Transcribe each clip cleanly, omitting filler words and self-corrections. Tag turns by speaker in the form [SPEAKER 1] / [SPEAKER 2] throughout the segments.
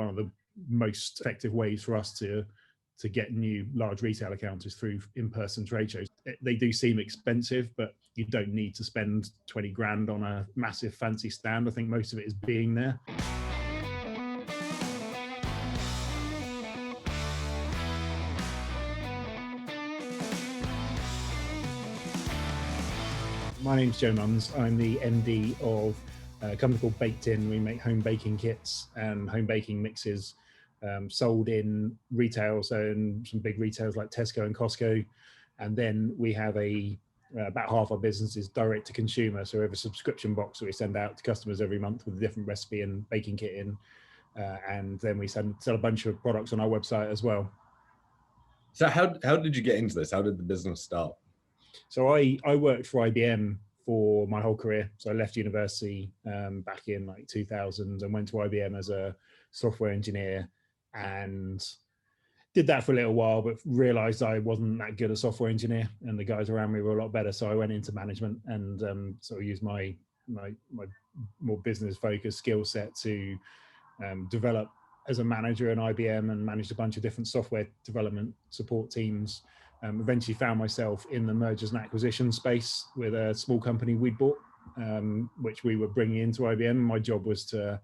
[SPEAKER 1] one of the most effective ways for us to get new large retail accounts is through in-person trade shows. They do seem expensive, but you don't need to spend 20 grand on a massive fancy stand. I think most of it is being there. My name's Joe Munns. I'm the MD of a company called Bakedin. We make home baking kits and home baking mixes, sold in retail, so in some big retailers like Tesco and Costco. And then we have about half our business is direct to consumer. So we have a subscription box that we send out to customers every month with a different recipe and baking kit in. And then we sell a bunch of products on our website as well.
[SPEAKER 2] So how did you get into this? How did the business start?
[SPEAKER 1] So I worked for IBM for my whole career. So I left university back in like 2000 and went to IBM as a software engineer and did that for a little while, but realized I wasn't that good a software engineer and the guys around me were a lot better. So I went into management and sort of used my more business focused skill set to develop as a manager in IBM and managed a bunch of different software development support teams. Eventually found myself in the mergers and acquisition space with a small company we'd bought, which we were bringing into IBM. My job was to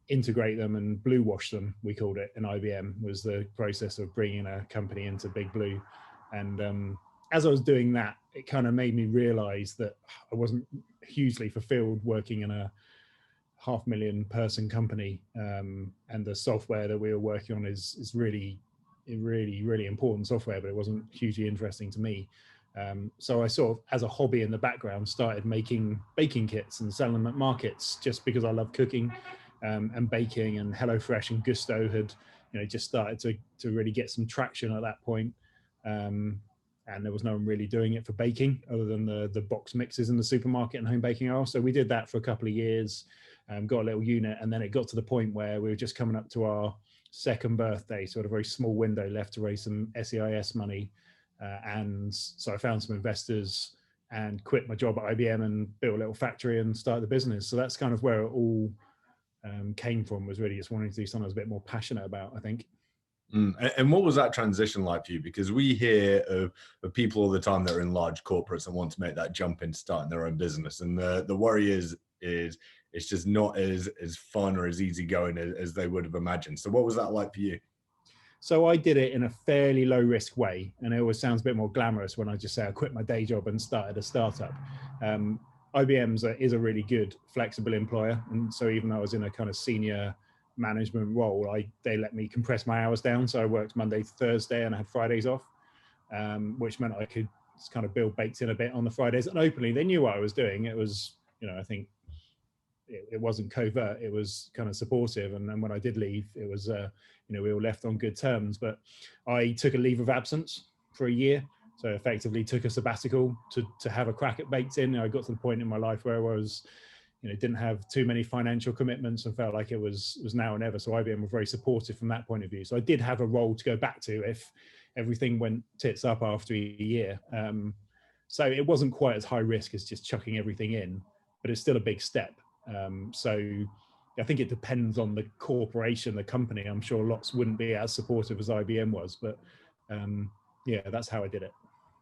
[SPEAKER 1] integrate them and blue wash them, we called it in IBM, was the process of bringing a company into Big Blue. And as I was doing that, it kind of made me realize that I wasn't hugely fulfilled working in a 500,000 person company. And the software that we were working on is really important software, but it wasn't hugely interesting to me. So I sort of, as a hobby in the background, started making baking kits and selling them at markets just because I love cooking and baking, and HelloFresh and Gusto had, just started to really get some traction at that point. And there was no one really doing it for baking other than the box mixes in the supermarket and home baking aisle. So we did that for a couple of years, got a little unit, and then it got to the point where we were just coming up to our second birthday, so a very small window left to raise some SEIS money. And so I found some investors and quit my job at IBM and built a little factory and started the business. So that's kind of where it all came from, was really just wanting to do something I was a bit more passionate about, I think.
[SPEAKER 2] And what was that transition like for you? Because we hear of people all the time that are in large corporates and want to make that jump into starting their own business. And the worry is it's just not as fun or as easygoing as they would have imagined. So what was that like for you?
[SPEAKER 1] So I did it in a fairly low risk way. And it always sounds a bit more glamorous when I just say I quit my day job and started a startup. IBM is a really good flexible employer. And so even though I was in a kind of senior management role, they let me compress my hours down. So I worked Monday to Thursday and I had Fridays off, which meant I could just kind of build Bakedin a bit on the Fridays. And openly, they knew what I was doing. It was, I think it wasn't covert, it was kind of supportive. And then when I did leave, it was, we all left on good terms. But I took a leave of absence for a year. So effectively took a sabbatical to have a crack at Bakedin. I got to the point in my life where I was, didn't have too many financial commitments and felt like it was now or never. So IBM were very supportive from that point of view. So I did have a role to go back to if everything went tits up after a year. So it wasn't quite as high risk as just chucking everything in, but it's still a big step. So I think it depends on the corporation, the company. I'm sure lots wouldn't be as supportive as IBM was, but yeah, that's how I did it.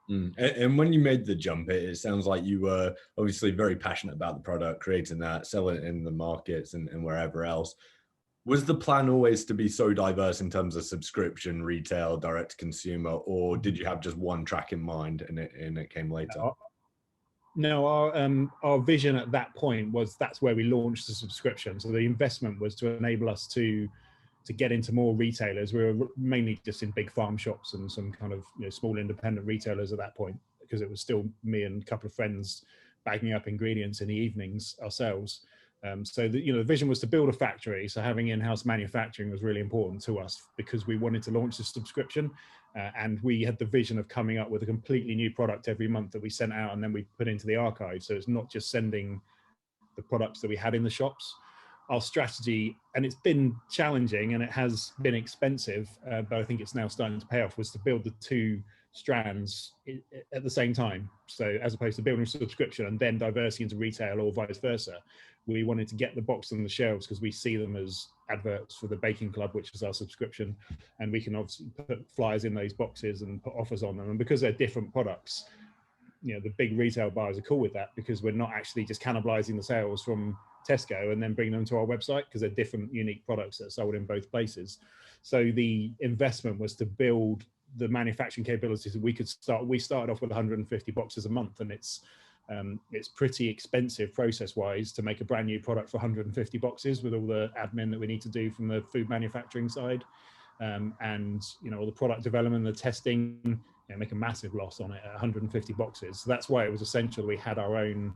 [SPEAKER 2] And when you made the jump, it sounds like you were obviously very passionate about the product, creating that, selling it in the markets and wherever else. Was the plan always to be so diverse in terms of subscription, retail, direct to consumer, or did you have just one track in mind and it came later?
[SPEAKER 1] No, our vision at that point was that's where we launched the subscription. So the investment was to enable us to get into more retailers. We were mainly just in big farm shops and some kind of small independent retailers at that point, because it was still me and a couple of friends bagging up ingredients in the evenings ourselves. So the vision was to build a factory. So having in-house manufacturing was really important to us because we wanted to launch the subscription, and we had the vision of coming up with a completely new product every month that we sent out and then we put into the archive. So it's not just sending the products that we had in the shops. Our strategy, and it's been challenging and it has been expensive, but I think it's now starting to pay off, was to build the two strands at the same time. So as opposed to building a subscription and then diversing into retail or vice versa, we wanted to get the box on the shelves because we see them as adverts for the Baking Club, which is our subscription, and we can obviously put flyers in those boxes and put offers on them. And because they're different products, the big retail buyers are cool with that, because we're not actually just cannibalizing the sales from Tesco and then bringing them to our website, because they're different unique products that are sold in both places. So the investment was to build the manufacturing capabilities that we started off with 150 boxes a month, and it's pretty expensive process wise to make a brand new product for 150 boxes with all the admin that we need to do from the food manufacturing side, and all the product development, the testing, make a massive loss on it at 150 boxes. So that's why it was essential we had our own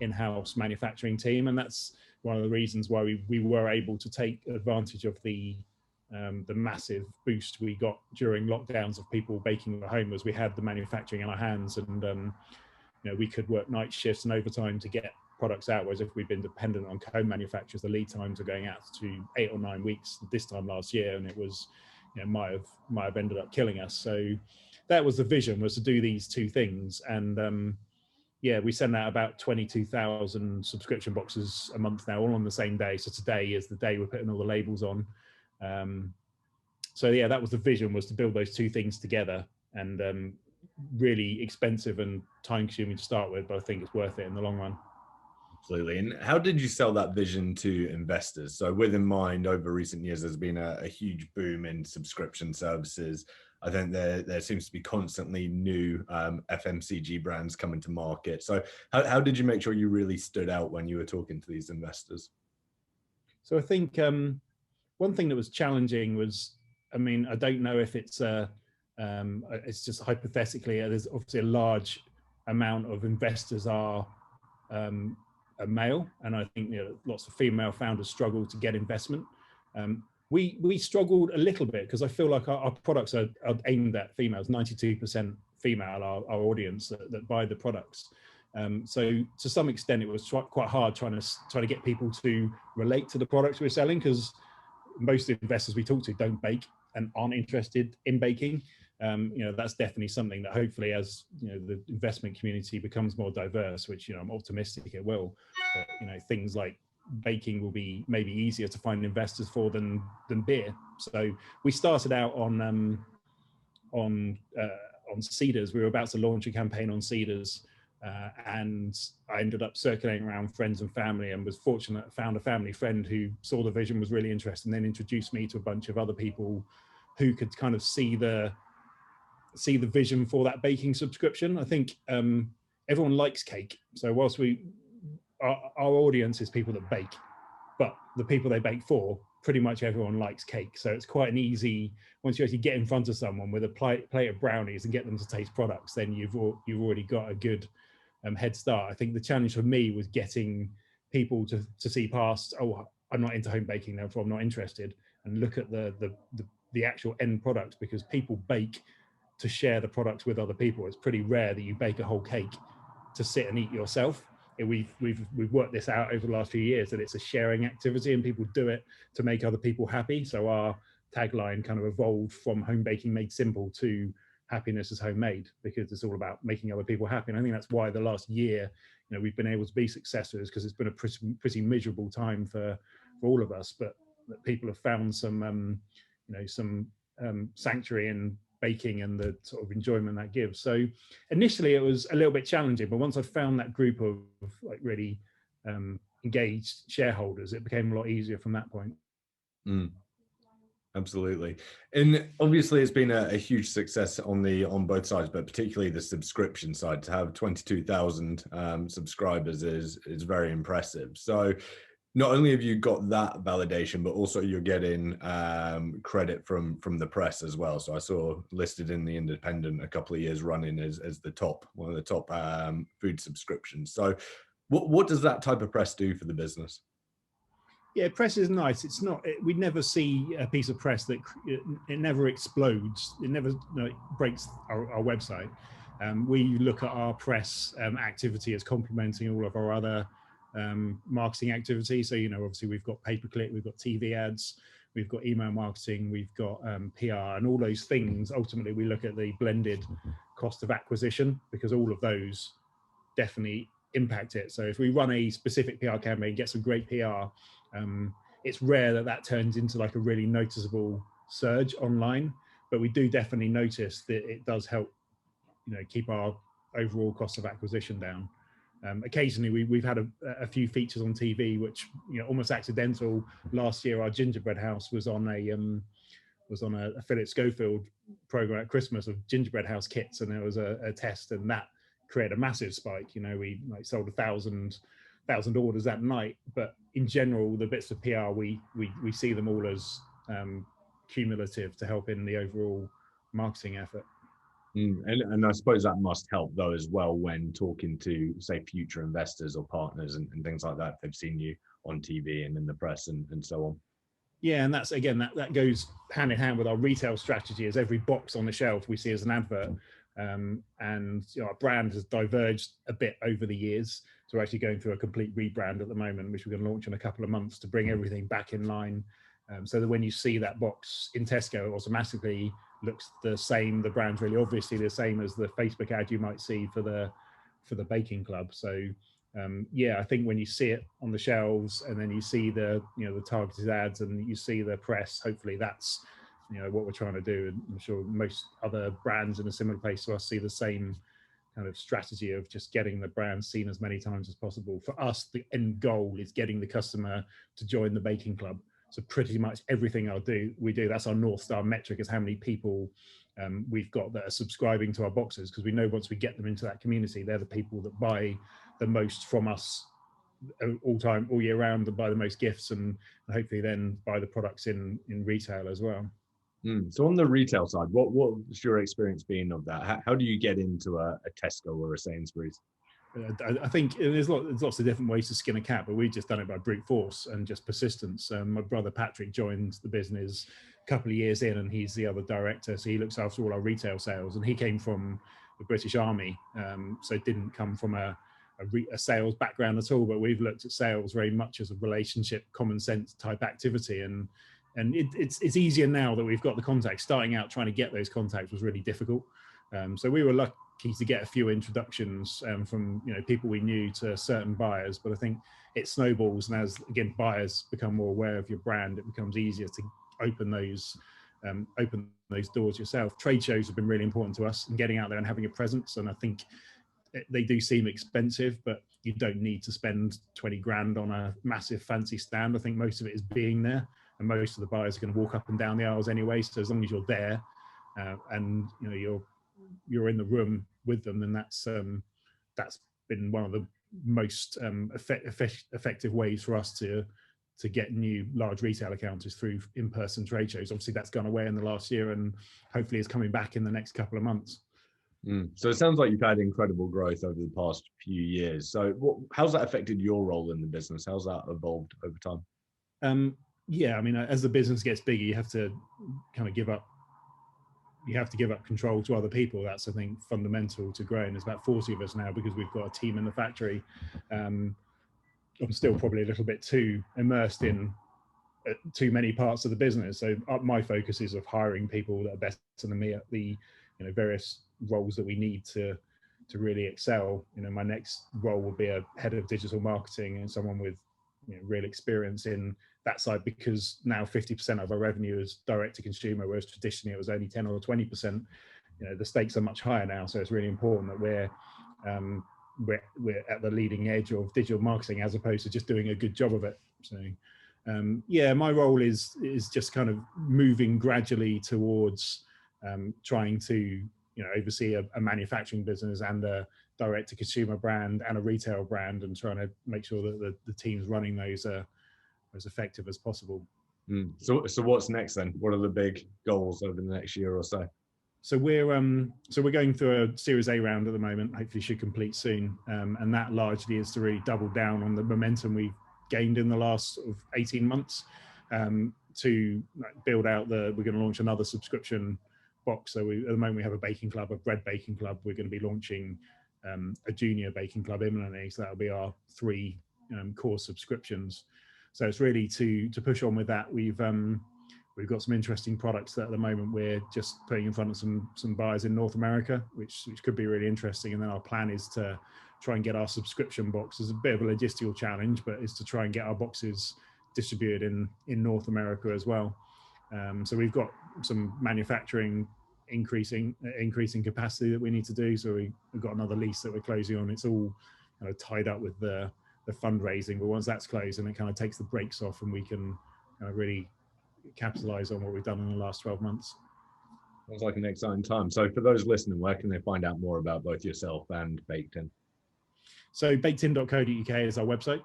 [SPEAKER 1] in-house manufacturing team, and that's one of the reasons why we were able to take advantage of the massive boost we got during lockdowns of people baking at home, as we had the manufacturing in our hands, and we could work night shifts and overtime to get products out, whereas if we'd been dependent on co-manufacturers, the lead times are going out to 8 or 9 weeks this time last year, and it was might have ended up killing us. So that was the vision, was to do these two things. And we send out about 22,000 subscription boxes a month now, all on the same day. So today is the day we're putting all the labels on. So that was the vision, was to build those two things together, and really expensive and time consuming to start with, but I think it's worth it in the long run.
[SPEAKER 2] Absolutely. And how did you sell that vision to investors? So with in mind, over recent years, there's been a huge boom in subscription services. I think there seems to be constantly new FMCG brands coming to market. So how did you make sure you really stood out when you were talking to these investors?
[SPEAKER 1] So I think one thing that was challenging was, I don't know if it's just hypothetically, there's obviously a large amount of investors are male, and I think lots of female founders struggle to get investment. We struggled a little bit because I feel like our products are aimed at females. 92% female, our audience that buy the products. So to some extent, it was quite hard trying to get people to relate to the products we're selling, because most investors we talk to don't bake and aren't interested in baking. That's definitely something that hopefully, as the investment community becomes more diverse, which I'm optimistic it will, things like baking will be maybe easier to find investors for than beer. So we started out on Cedars. We were about to launch a campaign on Cedars, and I ended up circulating around friends and family, and was fortunate, found a family friend who saw the vision, was really interested, and then introduced me to a bunch of other people who could kind of see the vision for that baking subscription. I think everyone likes cake. So whilst our audience is people that bake, but the people they bake for, pretty much everyone likes cake. So it's quite an easy, once you actually get in front of someone with a plate of brownies and get them to taste products, then you've already got a good head start. I think the challenge for me was getting people to see past, oh, I'm not into home baking, therefore I'm not interested, and look at the actual end product, because people bake to share the product with other people. It's pretty rare that you bake a whole cake to sit and eat yourself. We've worked this out over the last few years, that it's a sharing activity and people do it to make other people happy. So our tagline kind of evolved from home baking made simple to happiness is homemade, because it's all about making other people happy. And I think that's why the last year, we've been able to be successful, because it's been a pretty miserable time for all of us, but that people have found some sanctuary in baking and the sort of enjoyment that gives. So initially it was a little bit challenging, but once I found that group of really engaged shareholders, it became a lot easier from that point.
[SPEAKER 2] Absolutely. And obviously it's been a huge success on both sides, but particularly the subscription side. To have 22,000 subscribers is very impressive. So not only have you got that validation, but also you're getting credit from the press as well. So I saw listed in the Independent a couple of years running as one of the top food subscriptions. So what does that type of press do for the business?
[SPEAKER 1] Yeah, press is nice. It's not. We never see a piece of press that it never explodes. It never breaks our website. We look at our press activity as complementing all of our other marketing activity. So obviously we've got pay-per-click, we've got TV ads, we've got email marketing, we've got PR, and all those things. Ultimately, we look at the blended cost of acquisition, because all of those definitely impact it. So if we run a specific PR campaign, get some great PR, it's rare that that turns into like a really noticeable surge online, but we do definitely notice that it does help, keep our overall cost of acquisition down. Occasionally we've had a few features on TV, which, almost accidental. Last year, our gingerbread house was on a Philip Schofield program at Christmas of gingerbread house kits, and there was a test, and that created a massive spike. We sold 1,000 orders that night. But in general, the bits of PR, we see them all as cumulative to help in the overall marketing effort.
[SPEAKER 2] And I suppose that must help though as well when talking to, say, future investors or partners and things like that. They've seen you on TV and in the press and so on.
[SPEAKER 1] Yeah, and that's, again, that goes hand in hand with our retail strategy, as every box on the shelf we see as an advert. And our brand has diverged a bit over the years. So we're actually going through a complete rebrand at the moment, which we're going to launch in a couple of months to bring everything back in line. So that when you see that box in Tesco, it automatically looks the same. The brand's really obviously the same as the Facebook ad you might see for the baking club. So yeah, I think when you see it on the shelves, and then you see the the targeted ads, and you see the press, hopefully that's what we're trying to do. And I'm sure most other brands in a similar place to us see the same kind of strategy of just getting the brand seen as many times as possible. For us, the end goal is getting the customer to join the baking club. So pretty much everything we do, that's our North Star metric, is how many people we've got that are subscribing to our boxes, because we know once we get them into that community, they're the people that buy the most from us all year round, and buy the most gifts, and hopefully then buy the products in retail as well.
[SPEAKER 2] So on the retail side, what's your experience been of that? How do you get into a Tesco or a Sainsbury's?
[SPEAKER 1] I think there's lots of different ways to skin a cat, but we've just done it by brute force and just persistence. My brother Patrick joined the business a couple of years in, and he's the other director, so he looks after all our retail sales. And he came from the British Army, so didn't come from a sales background at all. But we've looked at sales very much as a relationship, common sense type activity, and it's easier now that we've got the contacts. Starting out, trying to get those contacts was really difficult. So we were lucky to get a few introductions from people we knew to certain buyers, but I think it snowballs, and as again buyers become more aware of your brand, it becomes easier to open those doors yourself. Trade shows have been really important to us, and getting out there and having a presence. And I think they do seem expensive, but you don't need to spend 20 grand on a massive fancy stand. I think most of it is being there, and most of the buyers are going to walk up and down the aisles anyway. So as long as you're there and you're in the room with them, then that's been one of the most effective ways for us to get new large retail accounts, is through in-person trade shows. Obviously that's gone away in the last year, and hopefully is coming back in the next couple of months.
[SPEAKER 2] So it sounds like you've had incredible growth over the past few years. So how's that affected your role in the business? How's that evolved over time?
[SPEAKER 1] Yeah, I mean, as the business gets bigger, you have to kind of give up control to other people. That's, I think, fundamental to growing. There's about 40 of us now because we've got a team in the factory. I'm still probably a little bit too immersed in too many parts of the business. So my focus is of hiring people that are better than me at the various roles that we need to really excel. My next role will be a head of digital marketing, and someone with real experience in that side, because now 50% of our revenue is direct to consumer, whereas traditionally it was only 10 or 20%. The stakes are much higher now, so it's really important that we're at the leading edge of digital marketing, as opposed to just doing a good job of it. So yeah, my role is just kind of moving gradually towards trying to oversee a manufacturing business and a direct to consumer brand and a retail brand, and trying to make sure that the teams running those are as effective as possible.
[SPEAKER 2] So what's next then? What are the big goals over the next year or so?
[SPEAKER 1] So we're going through a Series A round at the moment. Hopefully should complete soon, and that largely is to really double down on the momentum we've gained in the last sort of 18 months to build out we're going to launch another subscription box. So at the moment we have a baking club, a bread baking club. We're going to be launching a junior baking club imminently. So that'll be our 3 core subscriptions. So it's really to push on with that. We've got some interesting products that at the moment we're just putting in front of some buyers in North America, which could be really interesting. And then our plan is to try and get our subscription box. It's a bit of a logistical challenge, but it's to try and get our boxes distributed in North America as well. So we've got some manufacturing increasing capacity that we need to do. So we've got another lease that we're closing on. It's all kind of tied up with the fundraising, but once that's closed, and it kind of takes the brakes off, and we can kind of really capitalize on what we've done in the last 12 months.
[SPEAKER 2] Sounds like an exciting time. So for those listening, where can they find out more about both yourself and Bakedin?
[SPEAKER 1] So bakedin.co.uk is our website.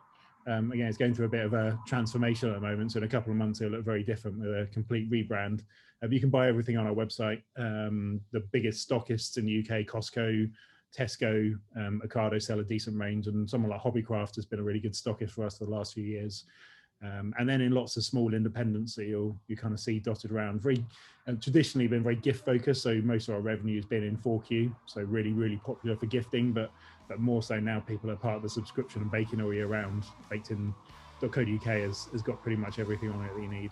[SPEAKER 1] Again, it's going through a bit of a transformation at the moment. So in a couple of months, it'll look very different with a complete rebrand. You can buy everything on our website. The biggest stockists in the UK, Costco, Tesco, Ocado sell a decent range, and someone like Hobbycraft has been a really good stockist for us for the last few years. And then in lots of small independents that you kind of see dotted around. Very traditionally been very gift focused, so most of our revenue has been in 4Q, so really, really popular for gifting, but more so now people are part of the subscription and baking all year round. Bakedin.co.uk has got pretty much everything on it that you need.